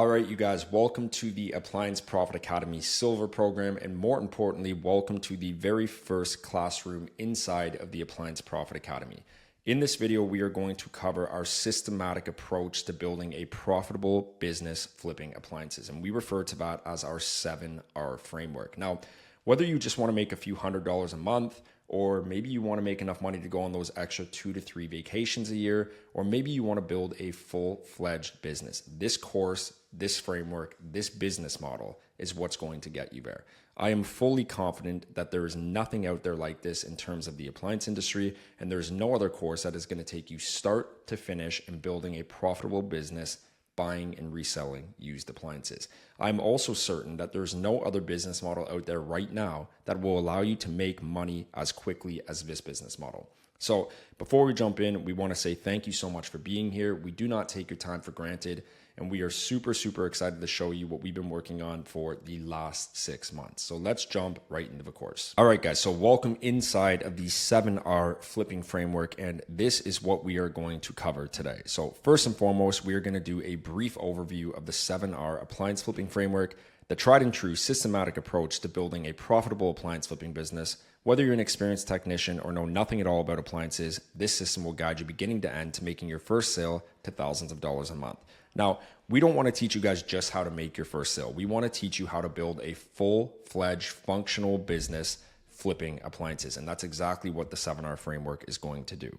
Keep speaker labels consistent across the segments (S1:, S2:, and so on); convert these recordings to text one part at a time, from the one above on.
S1: All right, you guys, welcome to the Appliance Profit Academy Silver program, and more importantly, welcome to the very first classroom inside of the Appliance Profit Academy. In this video, we are going to cover our systematic approach to building a profitable business flipping appliances, and we refer to that as our 7R framework. Now, whether you just want to make a few $100s a month, or maybe you want to make enough money to go on those extra 2 to 3 vacations a year, or maybe you want to build a full-fledged business. This course, this framework, this business model is what's going to get you there. I am fully confident that there is nothing out there like this in terms of the appliance industry, and there's no other course that is going to take you start to finish in building a profitable business buying and reselling used appliances. I'm also certain that there's no other business model out there right now that will allow you to make money as quickly as this business model. So before we jump in, we want to say thank you so much for being here. We do not take your time for granted, and we are super excited to show you what we've been working on for the last 6 months. So let's jump right into the course. All right, guys, so welcome inside of the 7R flipping framework, and this is what we are going to cover today. So first and foremost, we are going to do a brief overview of the 7R appliance flipping framework, the tried and true systematic approach to building a profitable appliance flipping business. Whether you're an experienced technician or know nothing at all about appliances, this system will guide you beginning to end to making your first sale to thousands of dollars a month. Now, we don't want to teach you guys just how to make your first sale. We want to teach you how to build a full-fledged functional business flipping appliances. And that's exactly what the 7R framework is going to do.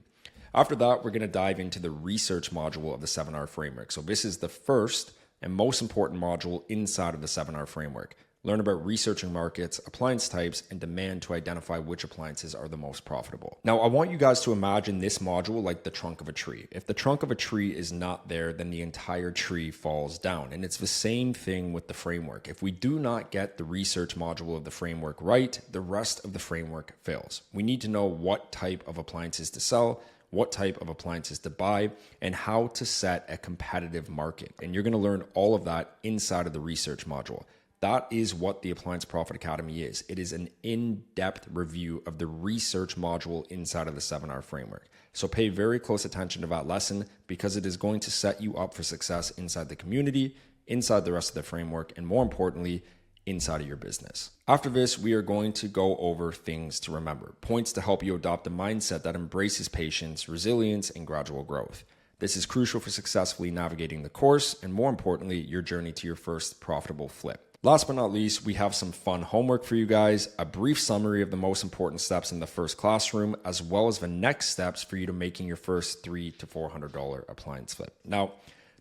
S1: After that, we're going to dive into the research module of the 7R framework. So this is the first and most important module inside of the 7R framework. Learn about researching markets, appliance types, and demand to identify which appliances are the most profitable. Now, I want you guys to imagine this module like the trunk of a tree. If the trunk of a tree is not there, then the entire tree falls down. And it's the same thing with the framework. If we do not get the research module of the framework right, the rest of the framework fails. We need to know what type of appliances to sell, what type of appliances to buy, and how to set a competitive market. And you're going to learn all of that inside of the research module. That is what the Appliance Profit Academy is. It is an in-depth review of the research module inside of the 7R framework. So pay very close attention to that lesson because it is going to set you up for success inside the community, inside the rest of the framework, and more importantly, inside of your business. After this, we are going to go over things to remember, points to help you adopt a mindset that embraces patience, resilience, and gradual growth. This is crucial for successfully navigating the course and, more importantly, your journey to your first profitable flip. Last but not least, we have some fun homework for you guys, a brief summary of the most important steps in the first classroom, as well as the next steps for you to making your first $300 to $400 appliance flip. Now,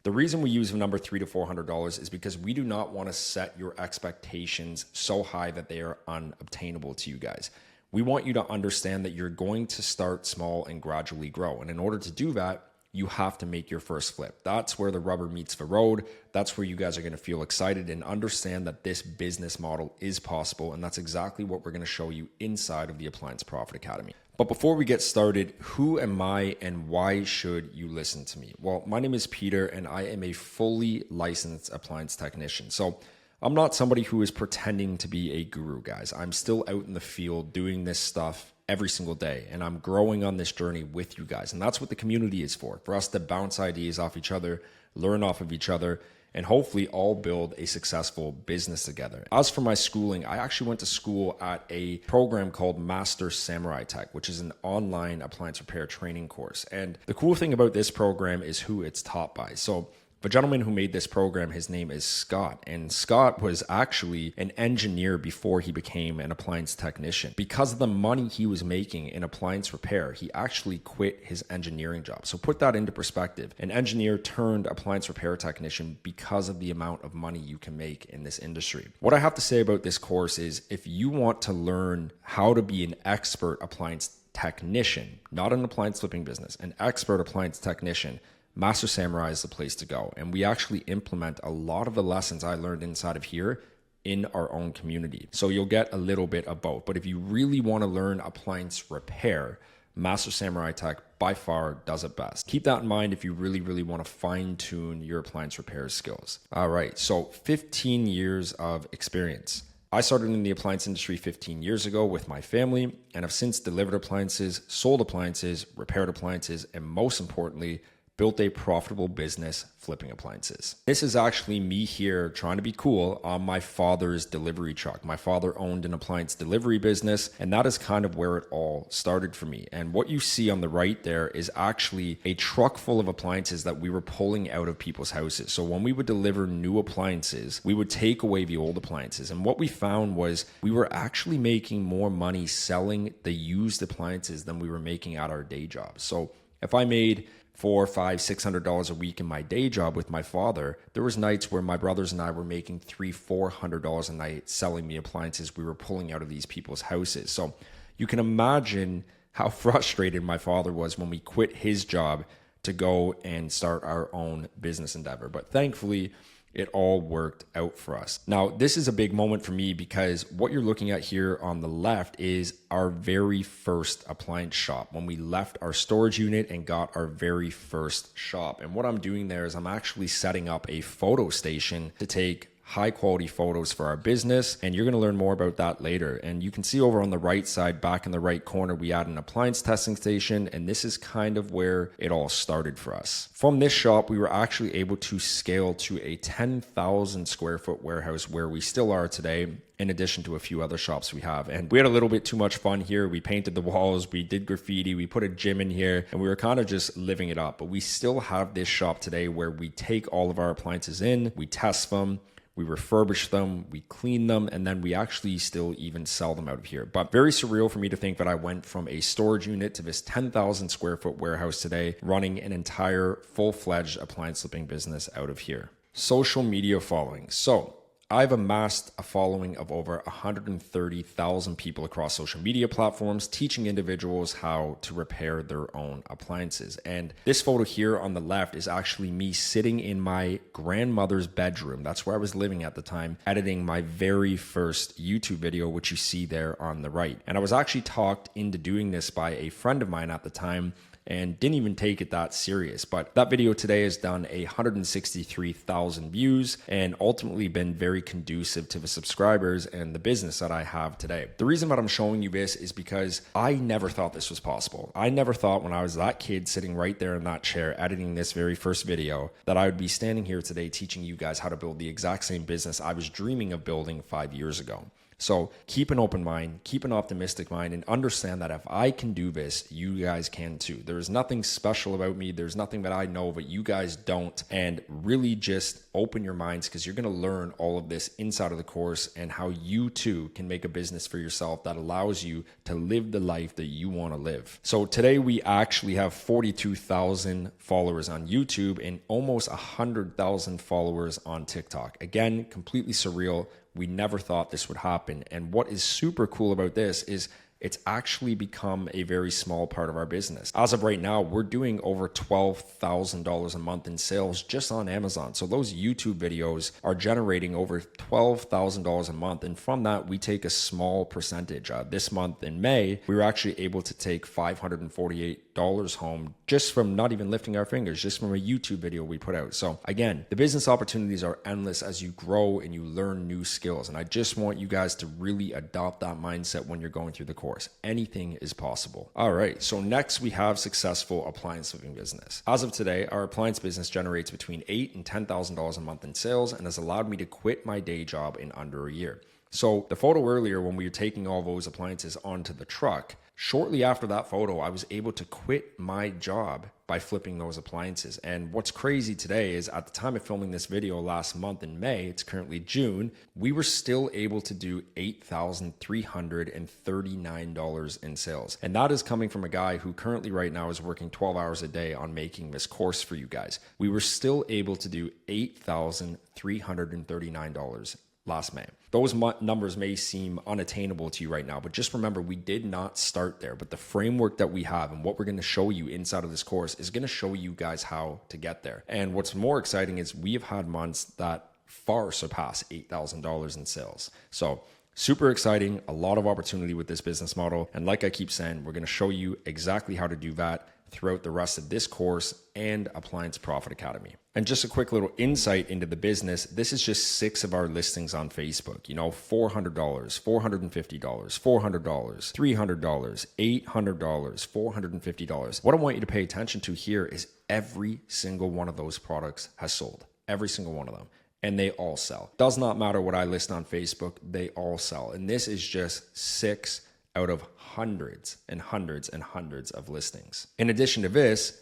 S1: the reason we use the number $300 to $400 is because we do not want to set your expectations so high that they are unobtainable to you guys. We want you to understand that you're going to start small and gradually grow. And in order to do that, you have to make your first flip. That's where the rubber meets the road. That's where you guys are going to feel excited and understand that this business model is possible. And that's exactly what we're going to show you inside of the Appliance Profit Academy. But before we get started, who am I and why should you listen to me? Well, my name is Peter and I am a fully licensed appliance technician. So I'm not somebody who is pretending to be a guru, guys. I'm still out in the field doing this stuff every single day, and I'm growing on this journey with you guys. And that's what the community is for us to bounce ideas off each other, learn off of each other, and hopefully all build a successful business together. As for my schooling, I actually went to school at a program called Master Samurai Tech, which is an online appliance repair training course. And the cool thing about this program is who it's taught by. So the gentleman who made this program, his name is Scott, and Scott was actually an engineer before he became an appliance technician. Because of the money he was making in appliance repair, he actually quit his engineering job. So put that into perspective. An engineer turned appliance repair technician because of the amount of money you can make in this industry. What I have to say about this course is if you want to learn how to be an expert appliance technician, not an appliance flipping business, an expert appliance technician, Master Samurai is the place to go. And we actually implement a lot of the lessons I learned inside of here in our own community. So you'll get a little bit of both. But if you really want to learn appliance repair, Master Samurai Tech by far does it best. Keep that in mind if you really want to fine tune your appliance repair skills. All right, so 15 years of experience. I started in the appliance industry 15 years ago with my family and have since delivered appliances, sold appliances, repaired appliances, and most importantly, built a profitable business flipping appliances. This is actually me here trying to be cool on my father's delivery truck. My father owned an appliance delivery business, and that is kind of where it all started for me. And what you see on the right there is actually a truck full of appliances that we were pulling out of people's houses. So when we would deliver new appliances, we would take away the old appliances. And what we found was we were actually making more money selling the used appliances than we were making at our day job. So if I made $400, $500, $600 a week in my day job with my father, there was nights where my brothers and I were making $300, $400 a night selling the appliances we were pulling out of these people's houses. So you can imagine how frustrated my father was when we quit his job to go and start our own business endeavor. But thankfully, it all worked out for us. Now, this is a big moment for me because what you're looking at here on the left is our very first appliance shop, when we left our storage unit and got our very first shop. And what I'm doing there is I'm actually setting up a photo station to take high quality photos for our business, and you're going to learn more about that later. And you can see over on the right side, back in the right corner, we add an appliance testing station, and this is kind of where it all started for us. From this shop, we were actually able to scale to a 10,000 square foot warehouse where we still are today, in addition to a few other shops we have. And we had a little bit too much fun here. We painted the walls, we did graffiti, we put a gym in here, and we were kind of just living it up. But we still have this shop today where we take all of our appliances in, we test them, we refurbish them, we clean them, and then we actually still even sell them out of here. But very surreal for me to think that I went from a storage unit to this 10,000 square foot warehouse today, running an entire full-fledged appliance flipping business out of here. Social media following. So I've amassed a following of over 130,000 people across social media platforms, teaching individuals how to repair their own appliances. And this photo here on the left is actually me sitting in my grandmother's bedroom. That's where I was living at the time, editing my very first YouTube video, which you see there on the right. And I was actually talked into doing this by a friend of mine at the time, and didn't even take it that serious. But that video today has done 163,000 views and ultimately been very conducive to the subscribers and the business that I have today. The reason that I'm showing you this is because I never thought this was possible. I never thought when I was that kid sitting right there in that chair editing this very first video that I would be standing here today teaching you guys how to build the exact same business I was dreaming of building 5 years ago. So keep an open mind, keep an optimistic mind, and understand that if I can do this, you guys can too. There is nothing special about me. There's nothing that I know that you guys don't. And really just open your minds, because you're going to learn all of this inside of the course and how you too can make a business for yourself that allows you to live the life that you want to live. So today we actually have 42,000 followers on YouTube and almost 100,000 followers on TikTok. Again, completely surreal. We never thought this would happen. And what is super cool about this is it's actually become a very small part of our business. As of right now, we're doing over $12,000 a month in sales just on Amazon. So those YouTube videos are generating over $12,000 a month. And from that, we take a small percentage. This month in May, we were actually able to take $548 home just from not even lifting our fingers, just from a YouTube video we put out. So again, the business opportunities are endless as you grow and you learn new skills. And I just want you guys to really adopt that mindset when you're going through the course. Anything is possible. All right, so next we have successful appliance flipping business. As of today, our appliance business generates between $8,000 and $10,000 a month in sales and has allowed me to quit my day job in under a year. So the photo earlier when we were taking all those appliances onto the truck, shortly after that photo, I was able to quit my job by flipping those appliances. And what's crazy today is at the time of filming this video last month in May, it's currently June, we were still able to do $8,339 in sales. And that is coming from a guy who currently right now is working 12 hours a day on making this course for you guys. We were still able to do $8,339 last May. Those numbers may seem unattainable to you right now, but just remember, we did not start there. But the framework that we have and what we're going to show you inside of this course is going to show you guys how to get there. And what's more exciting is we have had months that far surpass $8,000 in sales. So super exciting, a lot of opportunity with this business model. And like I keep saying, we're going to show you exactly how to do that throughout the rest of this course and Appliance Profit Academy. And just a quick little insight into the business. This is just 6 of our listings on Facebook. You know, $400, $450, $400, $300, $800, $450. What I want you to pay attention to here is every single one of those products has sold. Every single one of them. And they all sell. Does not matter what I list on Facebook, they all sell. And this is just 6 out of hundreds and hundreds and hundreds of listings. In addition to this,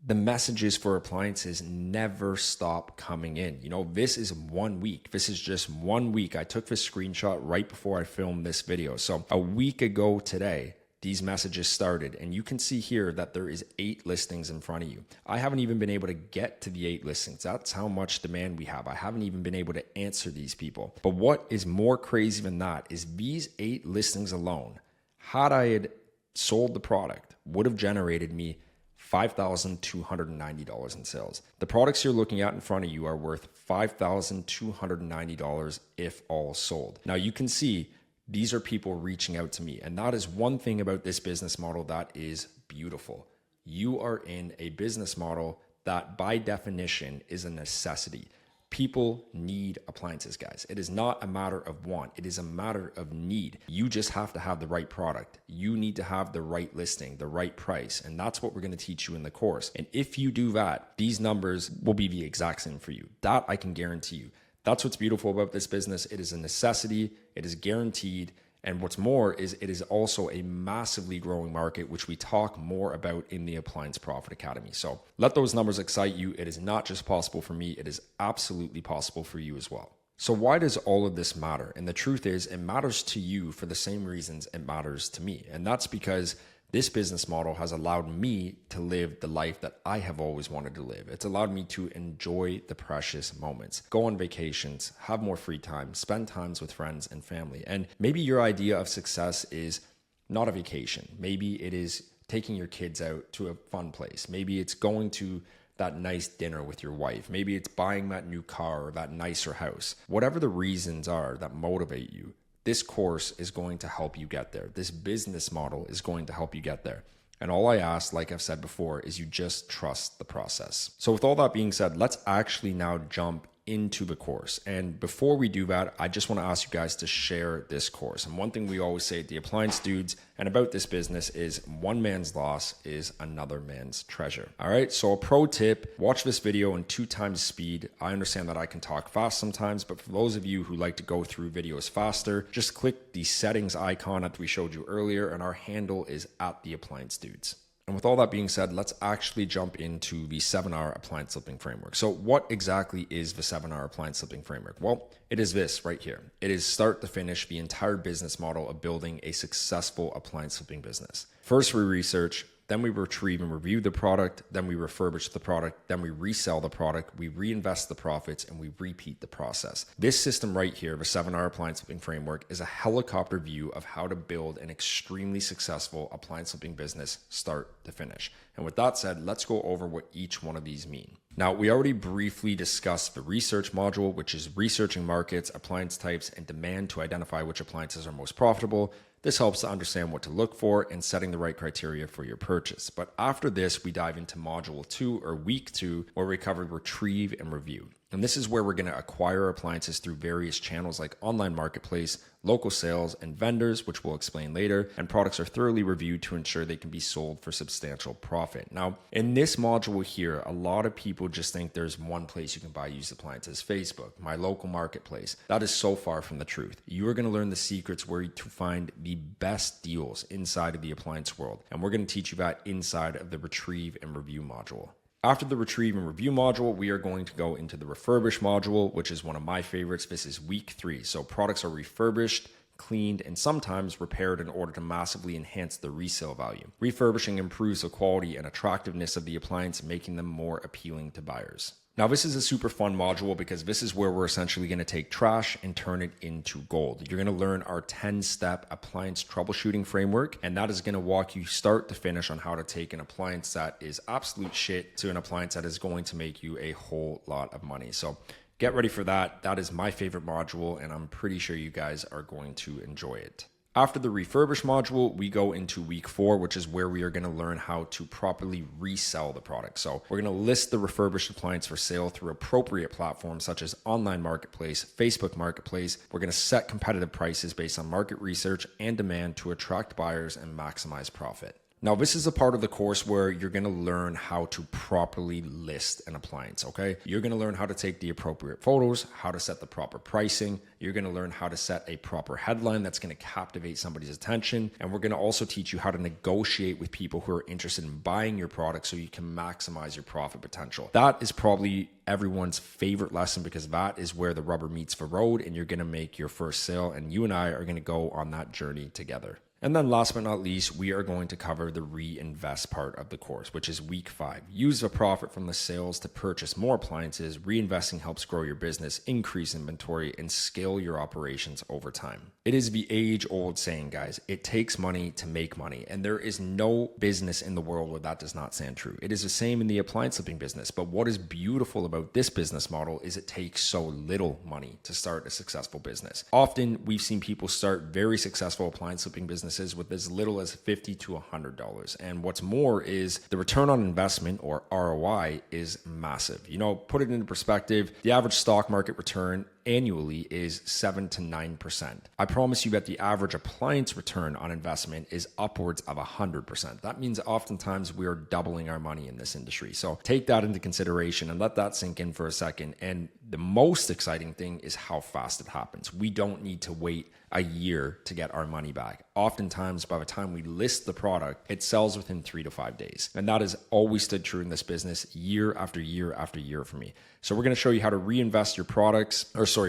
S1: the messages for appliances never stop coming in. You know, this is 1 week. This is just 1 week. I took this screenshot right before I filmed this video. So a week ago today, these messages started, and you can see here that there is 8 listings in front of you. I haven't even been able to get to the 8 listings. That's how much demand we have. I haven't even been able to answer these people. But what is more crazy than that is these 8 listings alone, had I had sold the product, would have generated me $5,290 in sales. The products you're looking at in front of you are worth $5,290 if all sold. Now you can see these are people reaching out to me. And that is one thing about this business model that is beautiful. You are in a business model that by definition is a necessity. People need appliances, guys. It is not a matter of want. It is a matter of need. You just have to have the right product. You need to have the right listing, the right price. And that's what we're going to teach you in the course. And if you do that, these numbers will be the exact same for you. That I can guarantee you. That's what's beautiful about this business. It is a necessity. It is guaranteed. And what's more is it is also a massively growing market, which we talk more about in the Appliance Profit Academy. So let those numbers excite you. It is not just possible for me. It is absolutely possible for you as well. So why does all of this matter? And the truth is it matters to you for the same reasons it matters to me. And that's because this business model has allowed me to live the life that I have always wanted to live. It's allowed me to enjoy the precious moments, go on vacations, have more free time, spend times with friends and family. And maybe your idea of success is not a vacation. Maybe it is taking your kids out to a fun place. Maybe it's going to that nice dinner with your wife. Maybe it's buying that new car or that nicer house. Whatever the reasons are that motivate you, this course is going to help you get there. This business model is going to help you get there. And all I ask, like I've said before, is you just trust the process. So with all that being said, let's actually now jump into the course. And before we do that, I just want to ask you guys to share this course. And one thing we always say at the Appliance Dudes and about this business is one man's loss is another man's treasure. All right. So a pro tip, watch this video in 2 times speed. I understand that I can talk fast sometimes, but for those of you who like to go through videos faster, just click the settings icon that we showed you earlier, and our handle is at the Appliance Dudes. And with all that being said, let's actually jump into the 7-hour appliance flipping framework. So what exactly is the 7-hour appliance flipping framework? Well, it is this right here. It is start to finish the entire business model of building a successful appliance flipping business. First, we research, then we retrieve and review the product, then we refurbish the product, then we resell the product, we reinvest the profits, and we repeat the process. This system right here, the 7-hour appliance flipping framework, is a helicopter view of how to build an extremely successful appliance flipping business start to finish. And with that said, let's go over what each one of these mean. Now, we already briefly discussed the research module, which is researching markets, appliance types, and demand to identify which appliances are most profitable. This helps to understand what to look for and setting the right criteria for your purchase. But after this, we dive into module 2 or week 2, where we cover retrieve and review. And this is where we're going to acquire appliances through various channels like online marketplace, local sales, and vendors, which we'll explain later. And products are thoroughly reviewed to ensure they can be sold for substantial profit. Now, in this module here, a lot of people just think there's one place you can buy used appliances, Facebook, my local marketplace. That is so far from the truth. You are going to learn the secrets where to find the best deals inside of the appliance world. And we're going to teach you that inside of the retrieve and review module. After the retrieve and review module, we are going to go into the refurbish module, which is one of my favorites. This is week 3. So products are refurbished, cleaned, and sometimes repaired in order to massively enhance the resale value. Refurbishing improves the quality and attractiveness of the appliance, making them more appealing to buyers. Now, this is a super fun module because this is where we're essentially going to take trash and turn it into gold. You're going to learn our 10-step appliance troubleshooting framework, and that is going to walk you start to finish on how to take an appliance that is absolute shit to an appliance that is going to make you a whole lot of money. So get ready for that. That is my favorite module, and I'm pretty sure you guys are going to enjoy it. After the refurbish module, we go into week 4, which is where we are going to learn how to properly resell the product. So we're going to list the refurbished appliance for sale through appropriate platforms such as online marketplace, Facebook marketplace. We're going to set competitive prices based on market research and demand to attract buyers and maximize profit. Now, this is a part of the course where you're going to learn how to properly list an appliance, okay? You're going to learn how to take the appropriate photos, how to set the proper pricing. You're going to learn how to set a proper headline that's going to captivate somebody's attention. And we're going to also teach you how to negotiate with people who are interested in buying your product so you can maximize your profit potential. That is probably everyone's favorite lesson because that is where the rubber meets the road and you're going to make your first sale. And you and I are going to go on that journey together. And then last but not least, we are going to cover the reinvest part of the course, which is week 5. Use the profit from the sales to purchase more appliances. Reinvesting helps grow your business, increase inventory, and scale your operations over time. It is the age-old saying, guys, it takes money to make money. And there is no business in the world where that does not stand true. It is the same in the appliance flipping business. But what is beautiful about this business model is it takes so little money to start a successful business. Often we've seen people start very successful appliance flipping businesses with as little as $50 to $100. And what's more is the return on investment, or ROI, is massive. You know, put it into perspective, the average stock market return annually is 7 to 9%. I promise you that the average appliance return on investment is upwards of 100%. That means oftentimes we're doubling our money in this industry. So take that into consideration and let that sink in for a second. And the most exciting thing is how fast it happens. We don't need to wait a year to get our money back. Oftentimes, by the time we list the product, it sells within 3 to 5 days. And that has always stood true in this business year after year after year for me. So we're going to show you how to reinvest your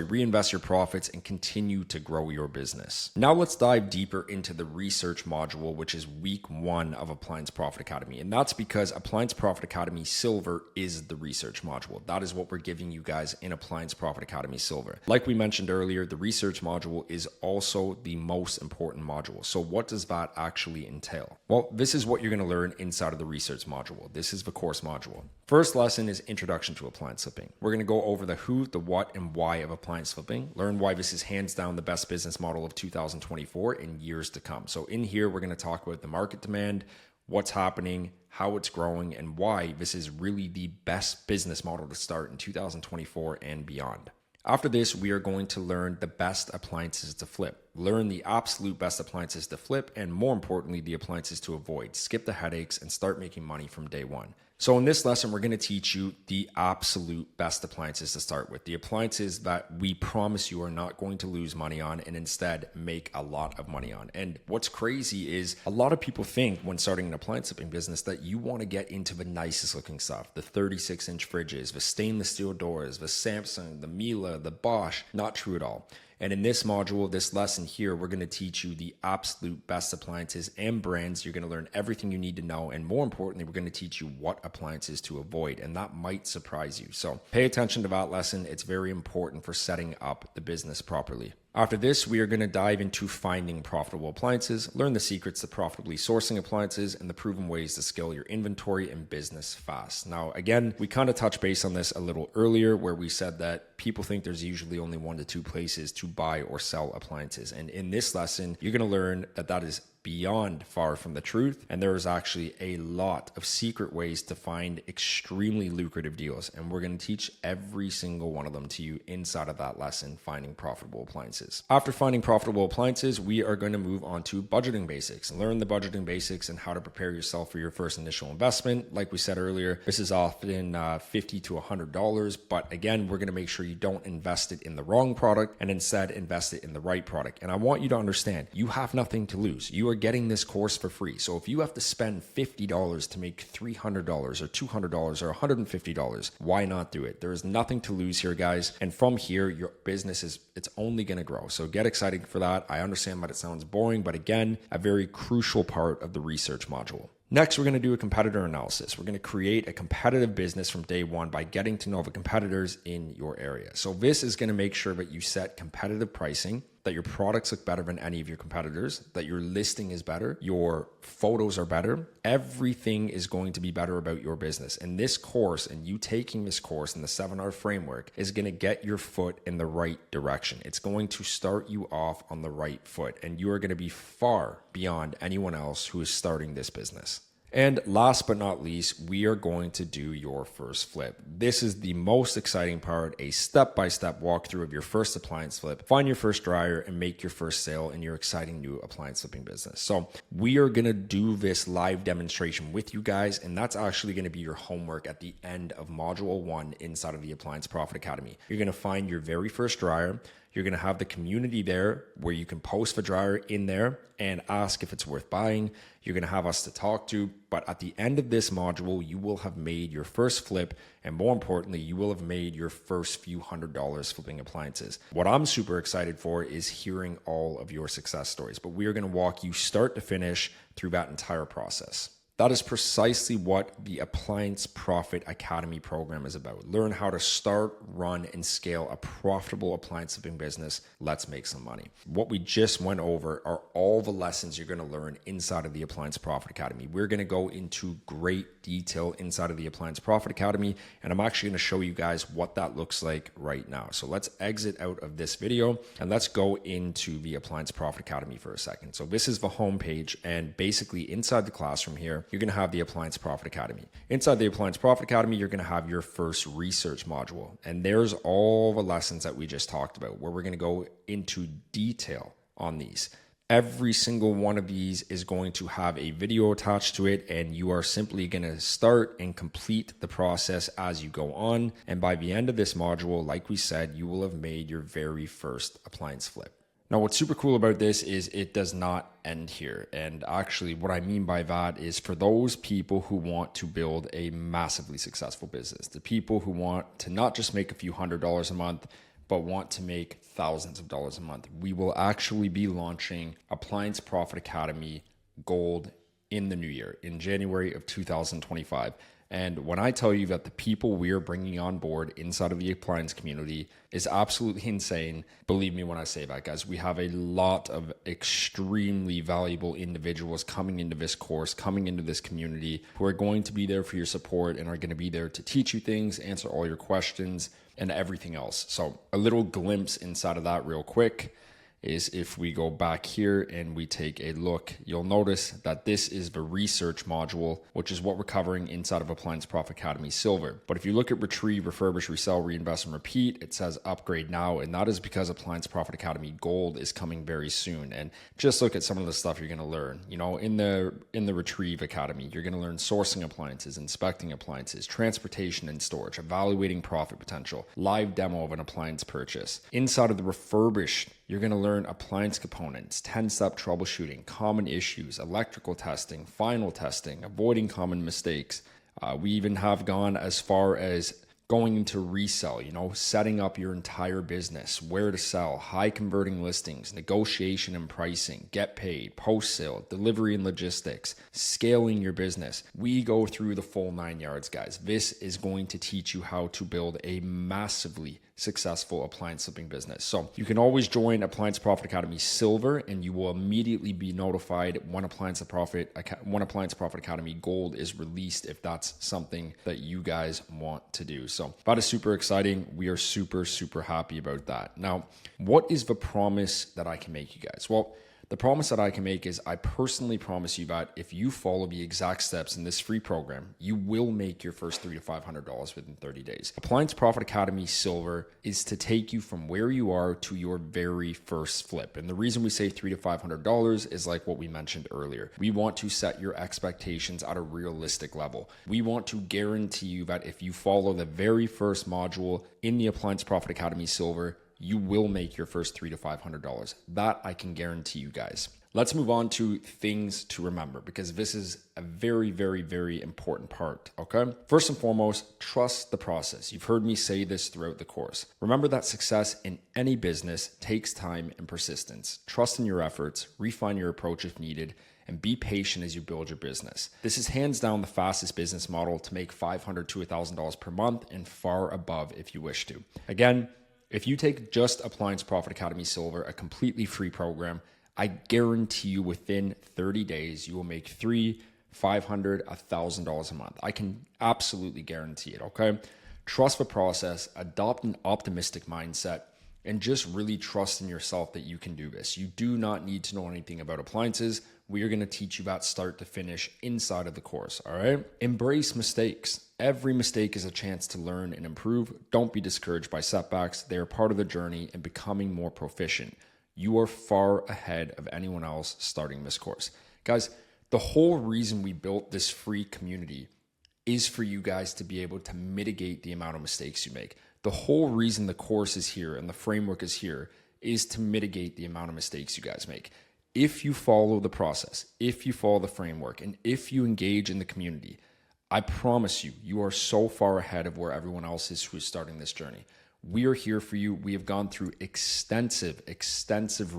S1: reinvest your profits and continue to grow your business. Now let's dive deeper into the research module, which is week 1 of Appliance Profit Academy. And that's because Appliance Profit Academy Silver is the research module. That is what we're giving you guys in Appliance Profit Academy Silver. Like we mentioned earlier, the research module is also the most important module. So what does that actually entail? Well, this is what you're going to learn inside of the research module. This is the course module. First lesson is Introduction to Appliance Flipping. We're going to go over the who, the what, and why of appliance flipping. Learn why this is hands down the best business model of 2024 and years to come. So in here, we're going to talk about the market demand, what's happening, how it's growing, and why this is really the best business model to start in 2024 and beyond. After this, we are going to learn the best appliances to flip. Learn the absolute best appliances to flip, and more importantly, the appliances to avoid. Skip the headaches and start making money from day one. So in this lesson, we're going to teach you the absolute best appliances to start with. The appliances that we promise you are not going to lose money on and instead make a lot of money on. And what's crazy is a lot of people think when starting an appliance flipping business that you want to get into the nicest looking stuff. The 36-inch fridges, the stainless steel doors, the Samsung, the Miele, the Bosch. Not true at all. And in this module, this lesson here, we're going to teach you the absolute best appliances and brands. You're going to learn everything you need to know. And more importantly, we're going to teach you what appliances to avoid. And that might surprise you. So pay attention to that lesson. It's very important for setting up the business properly. After this, we are going to dive into finding profitable appliances, learn the secrets to profitably sourcing appliances, and the proven ways to scale your inventory and business fast. Now, again, we kind of touched base on this a little earlier where we said that people think there's usually only 1 to 2 places to buy or sell appliances. And in this lesson, you're going to learn that that is beyond far from the truth. And there is actually a lot of secret ways to find extremely lucrative deals. And we're going to teach every single one of them to you inside of that lesson, finding profitable appliances. After finding profitable appliances, we are going to move on to budgeting basics. Learn the budgeting basics and how to prepare yourself for your first initial investment. Like we said earlier, this is often $50 to $100. But again, we're going to make sure you don't invest it in the wrong product and instead invest it in the right product. And I want you to understand, you have nothing to lose. You are getting this course for free. So if you have to spend $50 to make $300 or $200 or $150, why not do it? There is nothing to lose here, guys. And from here, your business it's only going to grow. So get excited for that. I understand that it sounds boring, but again, a very crucial part of the research module. Next, we're going to do a competitor analysis. We're going to create a competitive business from day one by getting to know the competitors in your area. So this is going to make sure that you set competitive pricing. that your products look better than any of your competitors, that your listing is better, your photos are better. Everything is going to be better about your business. And this course, and you taking this course in the 7R framework, is going to get your foot in the right direction. It's going to start you off on the right foot, and you are going to be far beyond anyone else who is starting this business. And last but not least, we are going to do your first flip. This is the most exciting part, a step-by-step walkthrough of your first appliance flip. Find your first dryer and make your first sale in your exciting new appliance flipping business. So we are going to do this live demonstration with you guys, and that's actually going to be your homework at the end of Module 1 inside of the Appliance Profit Academy. You're going to find your very first dryer. You're going to have the community there where you can post the dryer in there and ask if it's worth buying. You're going to have us to talk to. But at the end of this module, you will have made your first flip. And more importantly, you will have made your first few $100s flipping appliances. What I'm super excited for is hearing all of your success stories. But we are going to walk you start to finish through that entire process. That is precisely what the Appliance Profit Academy program is about. Learn how to start, run, and scale a profitable appliance flipping business. Let's make some money. What we just went over are all the lessons you're going to learn inside of the Appliance Profit Academy. We're going to go into great detail inside of the Appliance Profit Academy, and I'm actually going to show you guys what that looks like right now. So let's exit out of this video and let's go into the Appliance Profit Academy for a second. So this is the homepage, and basically inside the classroom here, you're going to have the Appliance Profit Academy. Inside the Appliance Profit Academy, you're going to have your first research module. And there's all the lessons that we just talked about, where we're going to go into detail on these. Every single one of these is going to have a video attached to it, and you are simply going to start and complete the process as you go on. And by the end of this module, like we said, you will have made your very first appliance flip. Now, what's super cool about this is it does not end here. And actually, what I mean by that is for those people who want to build a massively successful business, the people who want to not just make a few $100s a month, but want to make thousands of dollars a month, we will actually be launching Appliance Profit Academy Gold in the new year, in January of 2025. And when I tell you that the people we are bringing on board inside of the appliance community is absolutely insane, believe me when I say that, guys. We have a lot of extremely valuable individuals coming into this course, coming into this community, who are going to be there for your support and are going to be there to teach you things, answer all your questions, and everything else. So a little glimpse inside of that real quick is if we go back here and we take a look, you'll notice that this is the research module, which is what we're covering inside of Appliance Profit Academy Silver. But if you look at retrieve, refurbish, resell, reinvest, and repeat, it says upgrade now. And that is because Appliance Profit Academy Gold is coming very soon. And just look at some of the stuff you're going to learn. You know, in the Retrieve Academy, you're going to learn sourcing appliances, inspecting appliances, transportation and storage, evaluating profit potential, live demo of an appliance purchase. Inside of the refurbished, you're going to learn appliance components, 10-step troubleshooting, common issues, electrical testing, final testing, avoiding common mistakes. We even have gone as far as going into resell, you know, setting up your entire business, where to sell, high converting listings, negotiation and pricing, get paid, post-sale, delivery and logistics, scaling your business. We go through the full 9 yards, guys. This is going to teach you how to build a massively successful appliance flipping business. So you can always join Appliance Profit Academy Silver, and you will immediately be notified when Appliance Profit Academy Gold is released, if that's something that you guys want to do. So that is super exciting. We are super, super happy about that. Now, what is the promise that I can make you guys? Well, the promise that I can make is I personally promise you that if you follow the exact steps in this free program, you will make your first $300 to $500 within 30 days. Appliance Profit Academy Silver is to take you from where you are to your very first flip. And the reason we say $300 to $500 is like what we mentioned earlier. We want to set your expectations at a realistic level. We want to guarantee you that if you follow the very first module in the Appliance Profit Academy Silver, you will make your first $300 to $500. That I can guarantee you guys. Let's move on to things to remember, because this is a very, very, very important part, okay? First and foremost, trust the process. You've heard me say this throughout the course. Remember that success in any business takes time and persistence. Trust in your efforts, refine your approach if needed, and be patient as you build your business. This is hands down the fastest business model to make $500 to $1,000 per month and far above if you wish to. Again, If you take just Appliance Profit Academy Silver, a completely free program, I guarantee you within 30 days, you will make $300, $500, $1,000 a month. I can absolutely guarantee it, okay? Trust the process, adopt an optimistic mindset, and just really trust in yourself that you can do this. You do not need to know anything about appliances. We are going to teach you that start to finish inside of the course, all right? Embrace mistakes. Every mistake is a chance to learn and improve. Don't be discouraged by setbacks. They are part of the journey in becoming more proficient. You are far ahead of anyone else starting this course. Guys, the whole reason we built this free community is for you guys to be able to mitigate the amount of mistakes you make. The whole reason the course is here and the framework is here is to mitigate the amount of mistakes you guys make. If you follow the process, if you follow the framework, and if you engage in the community, I promise you, you are so far ahead of where everyone else is who is starting this journey. We are here for you. We have gone through extensive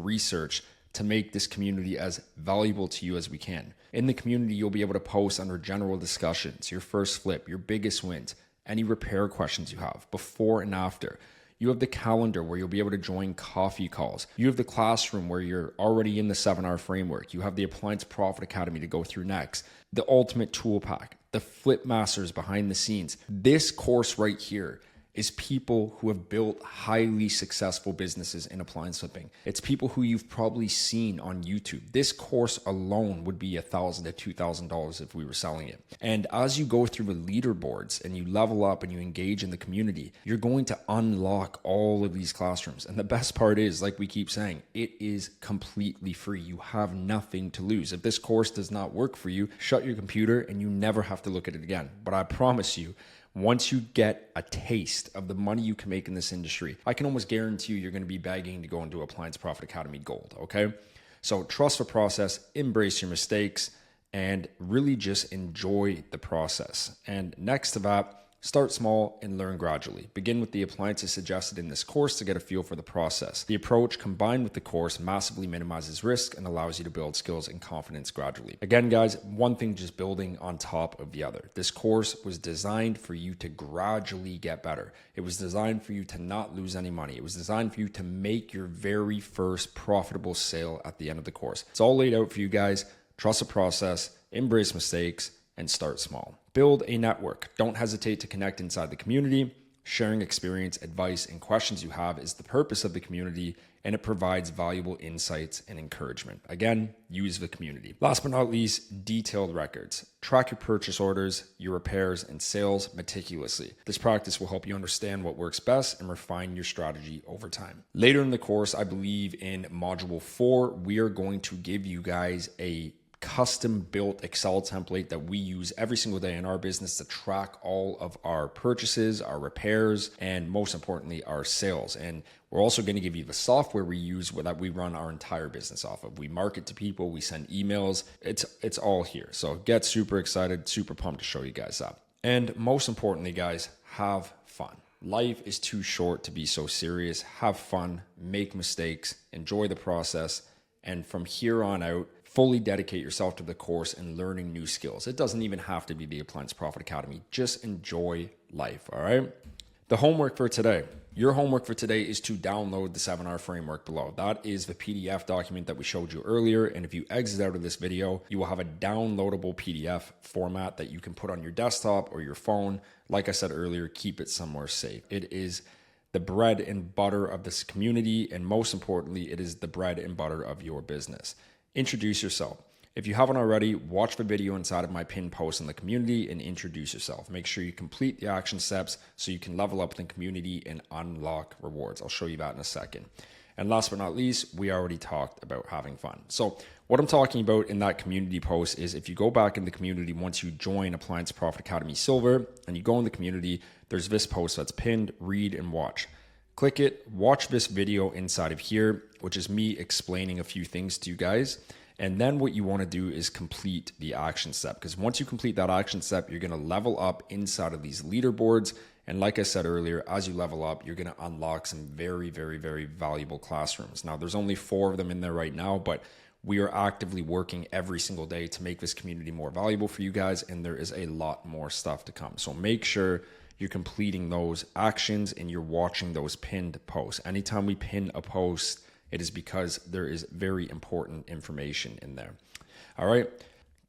S1: research to make this community as valuable to you as we can. In the community, you'll be able to post under general discussions, your first flip, your biggest wins, any repair questions you have, before and after. You have the calendar where you'll be able to join coffee calls. You have the classroom where you're already in the 7-hour framework. You have the Appliance Profit Academy to go through next, the ultimate tool pack, the flip masters behind the scenes. This course right here is people who have built highly successful businesses in appliance flipping. It's people who you've probably seen on YouTube. This course alone would be $1,000 to $2,000 if we were selling it. And as you go through the leaderboards and you level up and you engage in the community, you're going to unlock all of these classrooms. And the best part is, like we keep saying, it is completely free. You have nothing to lose. If this course does not work for you, shut your computer and you never have to look at it again. But I promise you, once you get a taste of the money you can make in this industry, I can almost guarantee you're going to be begging to go into Appliance Profit Academy Gold, okay? So trust the process, embrace your mistakes, and really just enjoy the process. And next to that, start small and learn gradually. Begin with the appliances suggested in this course to get a feel for the process. The approach combined with the course massively minimizes risk and allows you to build skills and confidence gradually. Again, guys, one thing just building on top of the other. This course was designed for you to gradually get better. It was designed for you to not lose any money. It was designed for you to make your very first profitable sale at the end of the course. It's all laid out for you guys. Trust the process, embrace mistakes, and start small. Build a network. Don't hesitate to connect inside the community. Sharing experience, advice, and questions you have is the purpose of the community, and it provides valuable insights and encouragement. Again, use the community. Last but not least, detailed records. Track your purchase orders, your repairs, and sales meticulously. This practice will help you understand what works best and refine your strategy over time. Later in the course, I believe in Module 4, we are going to give you guys a custom built Excel template that we use every single day in our business to track all of our purchases, our repairs, and most importantly, our sales. And we're also going to give you the software we use that we run our entire business off of. We market to people, we send emails. It's all here. So get super excited, super pumped to show you guys that. And most importantly, guys, have fun. Life is too short to be so serious. Have fun, make mistakes, enjoy the process, and from here on out, fully dedicate yourself to the course and learning new skills. It doesn't even have to be the Appliance Profit Academy. Just enjoy life, all right? The homework for today. Your homework for today is to download the 7-hour framework below. That is the PDF document that we showed you earlier. And if you exit out of this video, you will have a downloadable PDF format that you can put on your desktop or your phone. Like I said earlier, keep it somewhere safe. It is the bread and butter of this community. And most importantly, it is the bread and butter of your business. Introduce yourself. If you haven't already, watch the video inside of my pinned post in the community and introduce yourself. Make sure you complete the action steps so you can level up in the community and unlock rewards. I'll show you that in a second. And last but not least, we already talked about having fun. So what I'm talking about in that community post is if you go back in the community, once you join Appliance Profit Academy Silver and you go in the community, there's this post that's pinned, read and watch. Click it, watch this video inside of here, which is me explaining a few things to you guys. And then what you want to do is complete the action step, because once you complete that action step, you're going to level up inside of these leaderboards. And like I said earlier, as you level up, you're going to unlock some very, very, very valuable classrooms. Now, there's only 4 of them in there right now, but we are actively working every single day to make this community more valuable for you guys. And there is a lot more stuff to come. So make sure you're completing those actions and you're watching those pinned posts. Anytime we pin a post, it is because there is very important information in there. All right.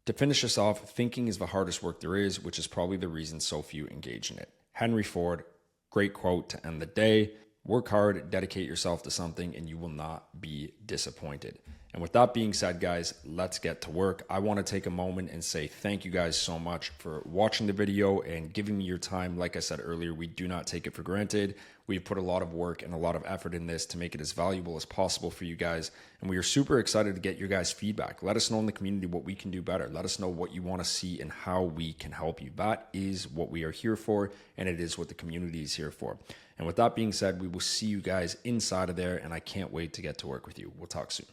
S1: To finish this off, thinking is the hardest work there is, which is probably the reason so few engage in it. Henry Ford, great quote to end the day. Work hard, dedicate yourself to something, and you will not be disappointed. And with that being said, guys, let's get to work. I want to take a moment and say thank you guys so much for watching the video and giving me your time. Like I said earlier, we do not take it for granted. We've put a lot of work and a lot of effort in this to make it as valuable as possible for you guys. And we are super excited to get your guys' feedback. Let us know in the community what we can do better. Let us know what you want to see and how we can help you. That is what we are here for, and it is what the community is here for. And with that being said, we will see you guys inside of there, and I can't wait to get to work with you. We'll talk soon.